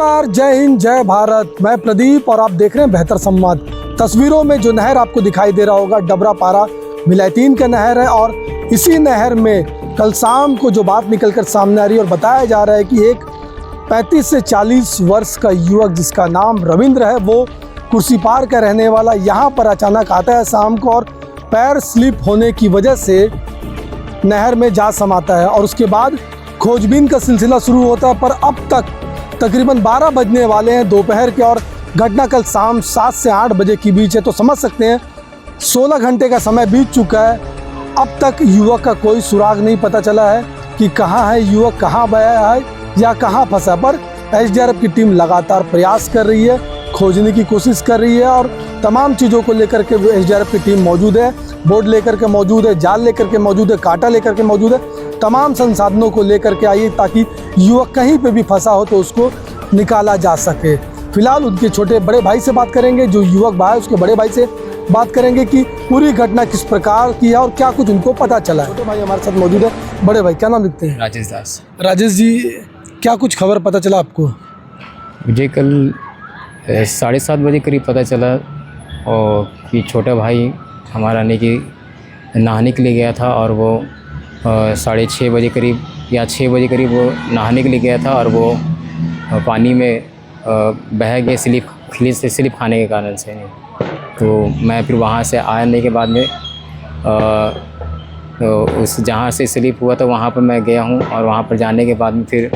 नमस्कार, जय हिंद, जय भारत। मैं प्रदीप और आप देख रहे हैं बेहतर संवाद। तस्वीरों में जो नहर आपको दिखाई दे रहा होगा डबरापारा विलायतीन का नहर है और इसी नहर में कल शाम को जो बात निकलकर सामने आ रही है और बताया जा रहा है कि एक 35 से 40 वर्ष का युवक जिसका नाम रविंद्र है, वो कुर्सीपार का रहने वाला यहाँ पर अचानक आता है शाम को और पैर स्लिप होने की वजह से नहर में जा समाता है और उसके बाद खोजबीन का सिलसिला शुरू होता है। पर अब तक तकरीबन 12 बजने वाले हैं दोपहर के और घटना कल शाम 7 से 8 बजे के बीच है, तो समझ सकते हैं 16 घंटे का समय बीत चुका है। अब तक युवक का कोई सुराग नहीं पता चला है कि कहाँ है युवक, कहाँ गया है या कहाँ फंसा। पर एसडीआरएफ की टीम लगातार प्रयास कर रही है, खोजने की कोशिश कर रही है और तमाम चीज़ों को लेकर के एसडीआरएफ की टीम मौजूद है। बोट लेकर के मौजूद है, जाल लेकर के मौजूद है, कांटा लेकर के मौजूद है। तमाम संसाधनों को लेकर के आइए ताकि युवक कहीं पे भी फंसा हो तो उसको निकाला जा सके। फिलहाल उनके छोटे बड़े भाई से बात करेंगे, जो युवक भाई उसके बड़े भाई से बात करेंगे कि पूरी घटना किस प्रकार की है और क्या कुछ उनको पता चला है। छोटे भाई हमारे साथ मौजूद है। बड़े भाई क्या नाम लिखते हैं? राजेश दास। राजेश जी, क्या कुछ खबर पता चला आपको? मुझे कल 7:30 बजे करीब पता चला और कि छोटा भाई हमारा नहाने के लिए गया था और वो 6:30 बजे करीब या 6 बजे करीब वो नहाने के लिए गया था और वो पानी में बह गए स्लिप खाने के कारण से। तो मैं फिर वहाँ से आने के बाद में तो उस जहाँ से स्लिप हुआ था वहाँ पर मैं गया हूँ और वहाँ पर जाने के बाद में फिर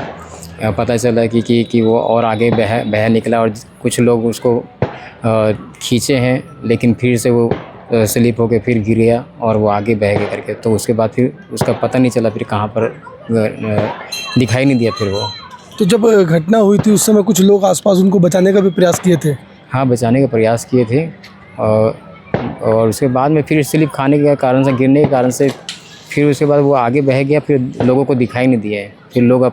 पता चला कि वो और आगे बह निकला और कुछ लोग उसको खींचे हैं, लेकिन फिर से वो स्लिप होकर फिर गिर गया और वो आगे बह गया करके। तो उसके बाद फिर उसका पता नहीं चला, फिर कहाँ पर दिखाई नहीं दिया फिर वो। तो जब घटना हुई थी उस समय कुछ लोग आसपास उनको बचाने का भी प्रयास किए थे? हाँ, बचाने का प्रयास किए थे और उसके बाद में फिर स्लिप खाने के कारण से, गिरने के कारण से फिर उसके बाद वो आगे बह गया, फिर लोगों को दिखाई नहीं दिया है। फिर लोग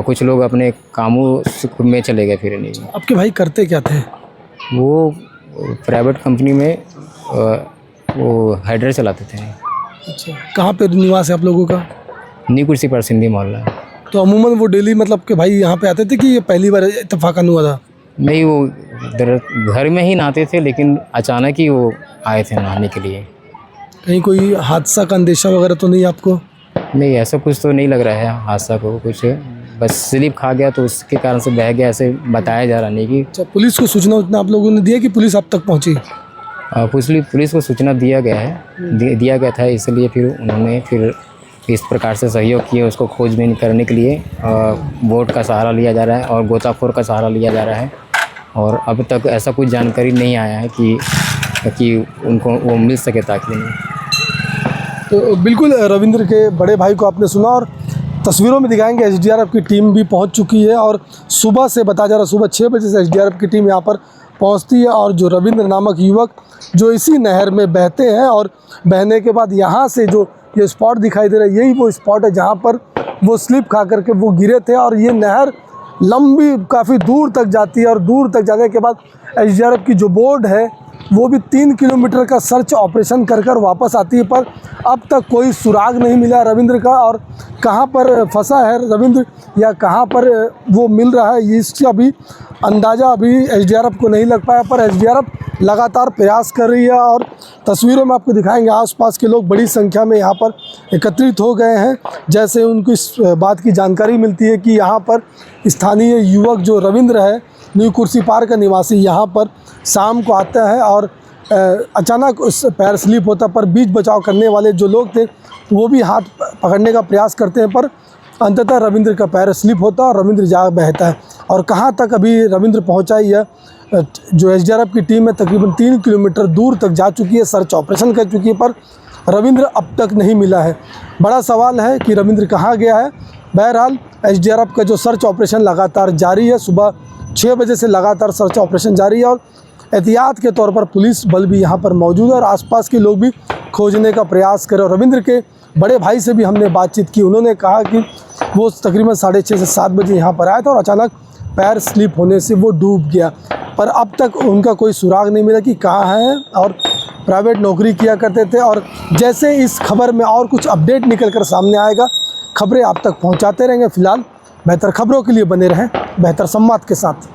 कुछ लोग अपने कामों में चले गए फिर नहीं। आपके भाई करते क्या थे? वो प्राइवेट कंपनी में वो हाइड्रा चलाते थे। अच्छा, कहाँ पे निवास है आप लोगों का? न्यू कुर्सीपार सिंधी मोहल्ला। तो अमूमन वो डेली मतलब के भाई यहाँ पे आते थे कि ये पहली बार इत्तेफाकन हुआ था? नहीं, वो घर में ही नहाते थे, लेकिन अचानक ही वो आए थे नहाने के लिए। कहीं कोई हादसा का अंदेशा वगैरह तो नहीं आपको? नहीं, ऐसा कुछ तो नहीं लग रहा है हादसा को कुछ, बस स्लिप खा गया तो उसके कारण से बह गया, ऐसे बताया जा रहा नहीं कि। अच्छा, पुलिस को सूचना उतना आप लोगों ने दिया कि पुलिस अब तक पहुँची? पुलिस को सूचना दिया गया है, दिया गया था, इसलिए फिर उन्होंने फिर इस प्रकार से सहयोग किया। उसको खोजबीन करने के लिए बोट का सहारा लिया जा रहा है और गोताखोर का सहारा लिया जा रहा है और अब तक ऐसा कुछ जानकारी नहीं आया है कि उनको वो मिल सके ताकि नहीं। तो बिल्कुल रविंद्र के बड़े भाई को आपने सुना और तस्वीरों में दिखाएंगे। एसडीआरएफ की टीम भी पहुंच चुकी है और सुबह से बताया जा रहा है सुबह 6 बजे से एसडीआरएफ की टीम यहाँ पर पहुंचती है और जो रविंद्र नामक युवक जो इसी नहर में बहते हैं और बहने के बाद यहाँ से जो ये स्पॉट दिखाई दे रहा है, यही वो स्पॉट है जहाँ पर वो स्लिप खा करके वो गिरे थे। और ये नहर लंबी काफ़ी दूर तक जाती है और दूर तक जाने के बाद एसडीआरएफ की जो बोट है वो भी 3 किलोमीटर का सर्च ऑपरेशन कर वापस आती है। पर अब तक कोई सुराग नहीं मिला रविंद्र का और कहाँ पर फंसा है रविंद्र या कहाँ पर वो मिल रहा है इसका भी अंदाज़ा अभी एसडीआरएफ को नहीं लग पाया। पर एसडीआरएफ लगातार प्रयास कर रही है और तस्वीरों में आपको दिखाएंगे आसपास के लोग बड़ी संख्या में यहाँ पर एकत्रित हो गए हैं। जैसे उनको इस बात की जानकारी मिलती है कि यहाँ पर स्थानीय युवक जो रविंद्र है, न्यू कुर्सीपार का निवासी, यहाँ पर शाम को आता है और अचानक उस पैर स्लिप होता। पर बीच बचाव करने वाले जो लोग थे वो भी हाथ पकड़ने का प्रयास करते हैं, पर अंततः रविंद्र का पैर स्लिप होता है और रविंद्र जा बहता है। और कहाँ तक अभी रविंद्र पहुँचा ही है, जो एसडीआरएफ की टीम है तकरीबन 3 किलोमीटर दूर तक जा चुकी है, सर्च ऑपरेशन कर चुकी है, पर रविंद्र अब तक नहीं मिला है। बड़ा सवाल है कि रविंद्र कहाँ गया है। बहरहाल एसडीआरएफ का जो सर्च ऑपरेशन लगातार जारी है, सुबह 6 बजे से लगातार सर्च ऑपरेशन जारी है और एहतियात के तौर पर पुलिस बल भी यहाँ पर मौजूद है और आसपास के लोग भी खोजने का प्रयास करें। रविंद्र के बड़े भाई से भी हमने बातचीत की, उन्होंने कहा कि वो तकरीबन 6:30 से 7 बजे यहाँ पर आया था और अचानक पैर स्लिप होने से वो डूब गया। पर अब तक उनका कोई सुराग नहीं मिला कि कहाँ है और प्राइवेट नौकरी किया करते थे। और जैसे इस खबर में और कुछ अपडेट निकल कर सामने आएगा, खबरें आप तक पहुँचाते रहेंगे। फिलहाल बेहतर खबरों के लिए बने रहें बेहतर संवाद के साथ।